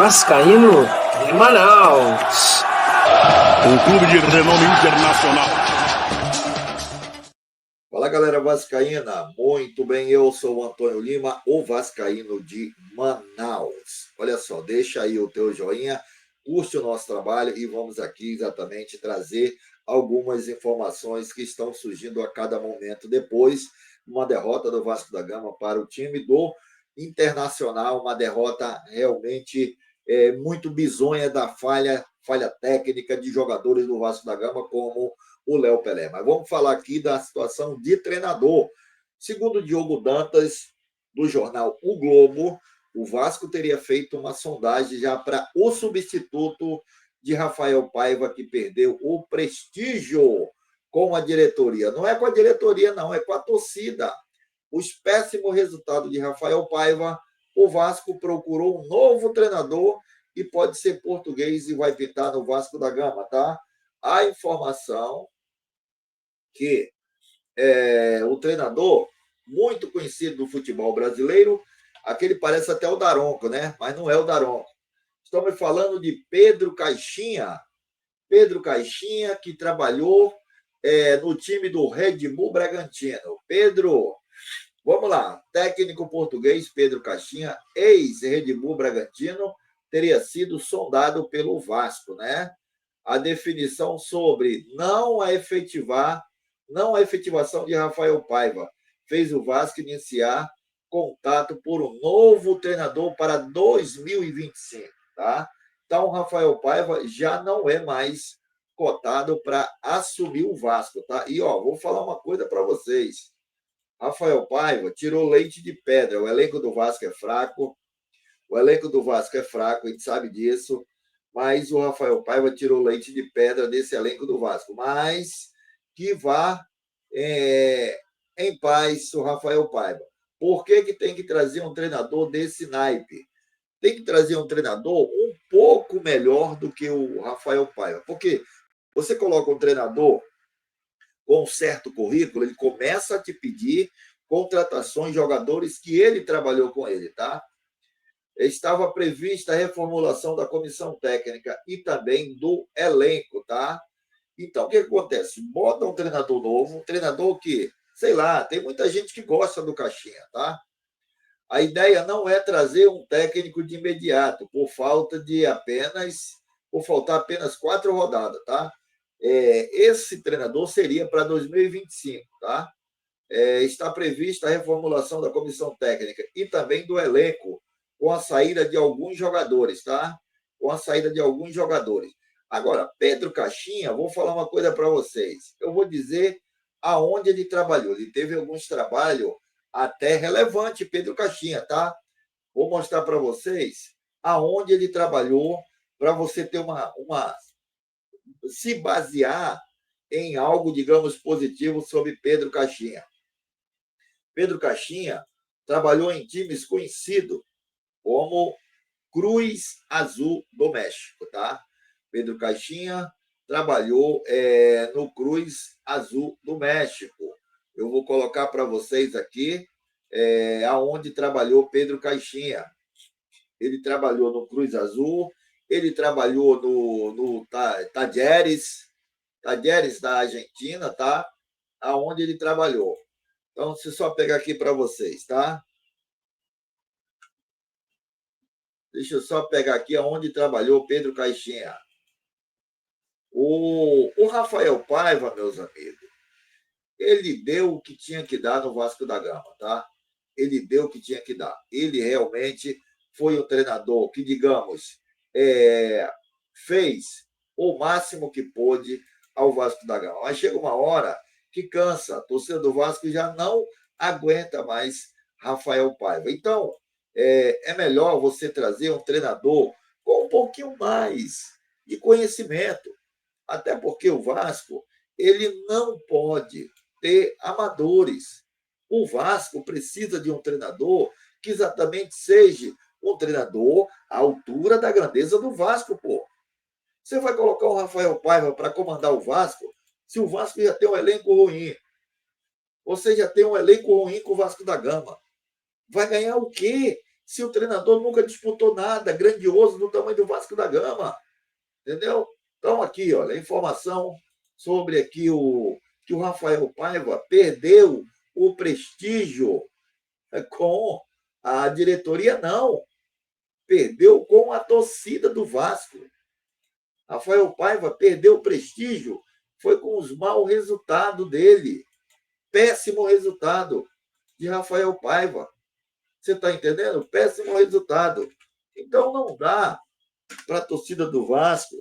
Vascaíno de Manaus. Um clube de renome internacional. Fala, galera vascaína, muito bem, eu sou o Antônio Lima, o vascaíno de Manaus. Olha só, deixa aí o teu joinha, curte o nosso trabalho e vamos aqui exatamente trazer algumas informações que estão surgindo a cada momento depois de uma derrota do Vasco da Gama para o time do Internacional, uma derrota realmente muito bizonha da falha técnica de jogadores do Vasco da Gama, como o Léo Pelé. Mas vamos falar aqui da situação de treinador. Segundo Diogo Dantas, do jornal O Globo, o Vasco teria feito uma sondagem já para o substituto de Rafael Paiva, que perdeu o prestígio com a diretoria. Não é com a diretoria, não, é com a torcida. Os péssimos resultados de Rafael Paiva, o Vasco procurou um novo treinador e pode ser português e vai pintar no Vasco da Gama, tá? A informação que o treinador, muito conhecido do futebol brasileiro, aquele parece até o Daronco, né? Mas não é o Daronco. Estamos falando de Pedro Caixinha. Pedro Caixinha, que trabalhou no time do Red Bull Bragantino. Pedro, vamos lá. Técnico português Pedro Caixinha, ex-Red Bull Bragantino, teria sido sondado pelo Vasco, né? A definição sobre não a efetivação de Rafael Paiva fez o Vasco iniciar contato por um novo treinador para 2025, tá? Então, o Rafael Paiva já não é mais cotado para assumir o Vasco, tá? E, vou falar uma coisa para vocês. Rafael Paiva tirou leite de pedra. O elenco do Vasco é fraco. A gente sabe disso. Mas o Rafael Paiva tirou leite de pedra desse elenco do Vasco. Mas que vá em paz o Rafael Paiva. Por que tem que trazer um treinador desse naipe? Tem que trazer um treinador um pouco melhor do que o Rafael Paiva. Porque você coloca um treinador com um certo currículo, ele começa a te pedir contratações de jogadores que ele trabalhou com ele, tá? Estava prevista a reformulação da comissão técnica e também do elenco, tá? Então, o que acontece? Bota um treinador novo, um treinador que, sei lá, tem muita gente que gosta do Caixinha, tá? A ideia não é trazer um técnico de imediato, por faltar apenas 4 rodadas, tá? Esse treinador seria para 2025, tá? Está prevista a reformulação da comissão técnica e também do elenco, com a saída de alguns jogadores, tá? Agora, Pedro Caixinha, vou falar uma coisa para vocês. Eu vou dizer aonde ele trabalhou. Ele teve alguns trabalhos até relevantes, Pedro Caixinha, tá? Vou mostrar para vocês aonde ele trabalhou, para você ter se basear em algo, digamos, positivo sobre Pedro Caixinha. Pedro Caixinha trabalhou em times conhecidos como Cruz Azul do México, tá? Pedro Caixinha trabalhou no Cruz Azul do México. Eu vou colocar para vocês aqui aonde trabalhou Pedro Caixinha. Ele trabalhou no Cruz Azul, ele trabalhou no Talleres da Argentina, tá? Aonde ele trabalhou. Então, se só pegar aqui para vocês, tá? Deixa eu só pegar aqui aonde trabalhou Pedro Caixinha. O Rafael Paiva, meus amigos, ele deu o que tinha que dar no Vasco da Gama, tá? Ele deu o que tinha que dar. Ele realmente foi um treinador que, digamos, fez o máximo que pôde ao Vasco da Gama. Mas chega uma hora que cansa. A torcida do Vasco já não aguenta mais Rafael Paiva. Então, é melhor você trazer um treinador com um pouquinho mais de conhecimento. Até porque o Vasco ele não pode ter amadores. O Vasco precisa de um treinador que exatamente seja um treinador à altura da grandeza do Vasco, pô. Você vai colocar o Rafael Paiva para comandar o Vasco se o Vasco já tem um elenco ruim? Você já tem um elenco ruim com o Vasco da Gama. Vai ganhar o quê se o treinador nunca disputou nada grandioso do tamanho do Vasco da Gama? Entendeu? Então, aqui, olha, a informação sobre aqui que o Rafael Paiva perdeu o prestígio com a diretoria, não. Perdeu com a torcida do Vasco. Rafael Paiva perdeu o prestígio, foi com os maus resultados dele. Péssimo resultado de Rafael Paiva. Você está entendendo? Péssimo resultado. Então não dá para a torcida do Vasco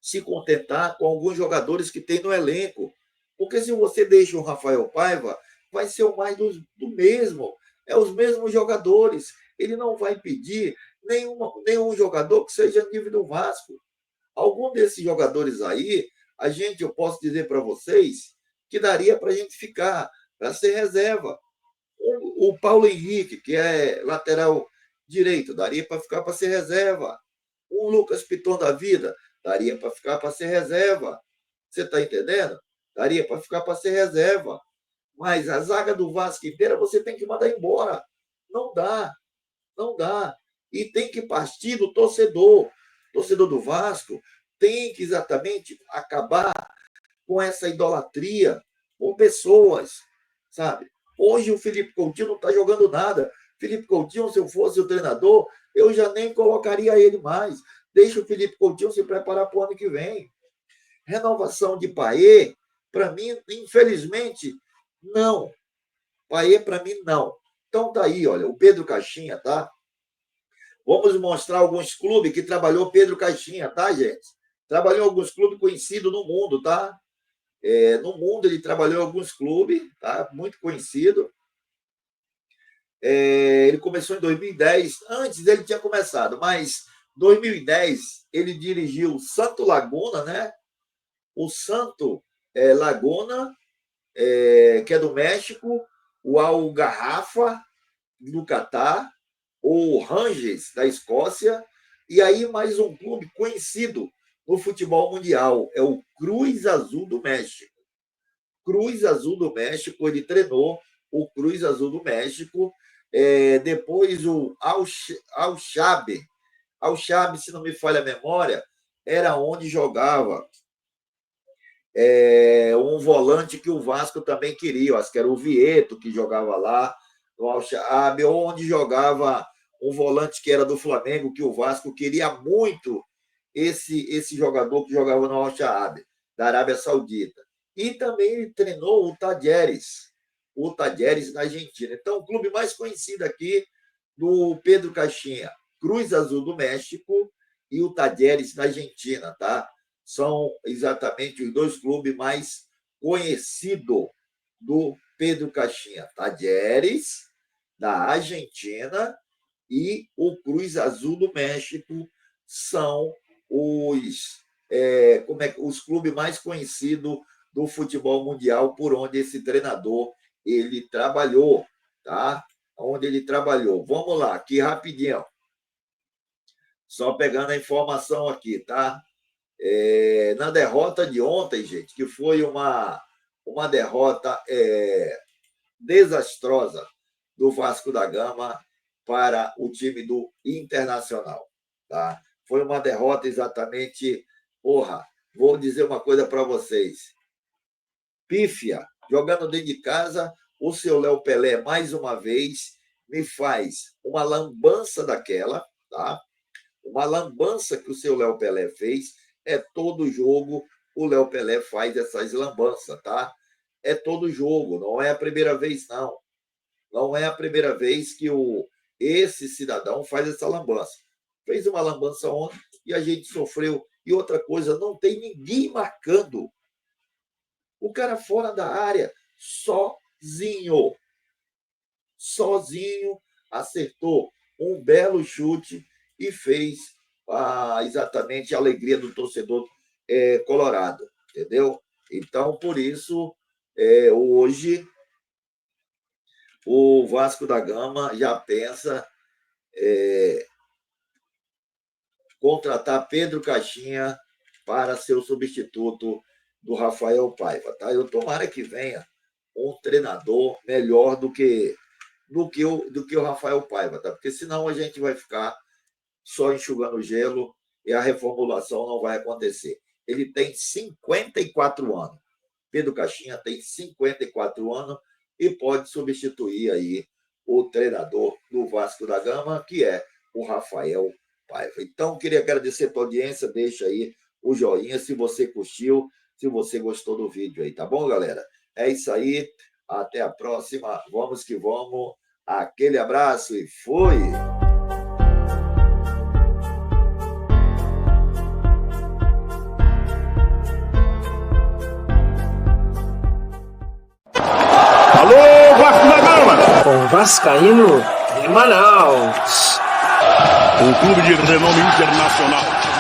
se contentar com alguns jogadores que tem no elenco. Porque se você deixa o Rafael Paiva, vai ser o mais do mesmo. É os mesmos jogadores. Ele não vai pedir nenhum jogador que seja nível do Vasco. Algum desses jogadores aí, eu posso dizer para vocês, que daria para a gente ficar, para ser reserva. O Paulo Henrique, que é lateral direito, daria para ficar para ser reserva. O Lucas Piton da vida, daria para ficar para ser reserva. Você está entendendo? Daria para ficar para ser reserva. Mas a zaga do Vasco inteira você tem que mandar embora. Não dá. Não dá. E tem que partir do torcedor. O torcedor do Vasco tem que exatamente acabar com essa idolatria com pessoas, sabe? Hoje o Felipe Coutinho não está jogando nada. Felipe Coutinho, se eu fosse o treinador, eu já nem colocaria ele mais. Deixa o Felipe Coutinho se preparar para o ano que vem. Renovação de Payet, para mim, infelizmente, não. Payet, para mim, não. Então, tá aí, olha, o Pedro Caixinha, tá? Vamos mostrar alguns clubes que trabalhou Pedro Caixinha, tá, gente? Trabalhou em alguns clubes conhecidos no mundo, tá? No mundo ele trabalhou em alguns clubes, tá? Muito conhecido. Ele começou em 2010. Antes ele tinha começado, mas em 2010 ele dirigiu o Santo Laguna, né? O Santo Laguna, que é do México, o Algarrafa, do Catar, o Rangers, da Escócia, e aí mais um clube conhecido no futebol mundial, é o Cruz Azul do México. Cruz Azul do México, ele treinou o Cruz Azul do México, depois o Al-Shaab, se não me falha a memória, era onde jogava um volante que o Vasco também queria, acho que era o Vieto que jogava lá, no Al-Shaab, onde jogava um volante que era do Flamengo, que o Vasco queria muito esse jogador que jogava no Al-Shaab, da Arábia Saudita. E também ele treinou o Talleres na Argentina. Então, o clube mais conhecido aqui do Pedro Caixinha, Cruz Azul do México e o Talleres na Argentina, tá? São exatamente os dois clubes mais conhecidos do Pedro Caixinha. Talleres, da Argentina, e o Cruz Azul do México são os clubes mais conhecidos do futebol mundial por onde esse treinador ele trabalhou, tá? Onde ele trabalhou. Vamos lá, aqui rapidinho. Só pegando a informação aqui, tá? Na derrota de ontem, gente, que foi uma derrota desastrosa do Vasco da Gama para o time do Internacional, tá? Foi uma derrota exatamente, vou dizer uma coisa para vocês. Pífia, jogando dentro de casa, o seu Léo Pelé, mais uma vez, me faz uma lambança daquela, tá? Uma lambança que o seu Léo Pelé fez, todo jogo o Léo Pelé faz essas lambanças, tá? É todo jogo, não é a primeira vez, não. Não é a primeira vez que esse cidadão faz essa lambança. Fez uma lambança ontem e a gente sofreu. E outra coisa, não tem ninguém marcando. O cara fora da área, sozinho. Sozinho, acertou um belo chute e fez exatamente a alegria do torcedor colorado, entendeu? Então, por isso, hoje, o Vasco da Gama já pensa contratar Pedro Caixinha para ser o substituto do Rafael Paiva, tá? Eu tomara que venha um treinador melhor do que do que o Rafael Paiva, tá? Porque senão a gente vai ficar só enxugando gelo e a reformulação não vai acontecer. Ele tem 54 anos. Pedro Caixinha tem 54 anos e pode substituir aí o treinador do Vasco da Gama, que é o Rafael Paiva. Então, queria agradecer a tua audiência, deixa aí o joinha se você curtiu, se você gostou do vídeo aí, tá bom, galera? É isso aí, até a próxima, vamos que vamos, aquele abraço e fui! Alô, Vasco da Gama! Com Vascaíno de Manaus. Um clube de renome internacional.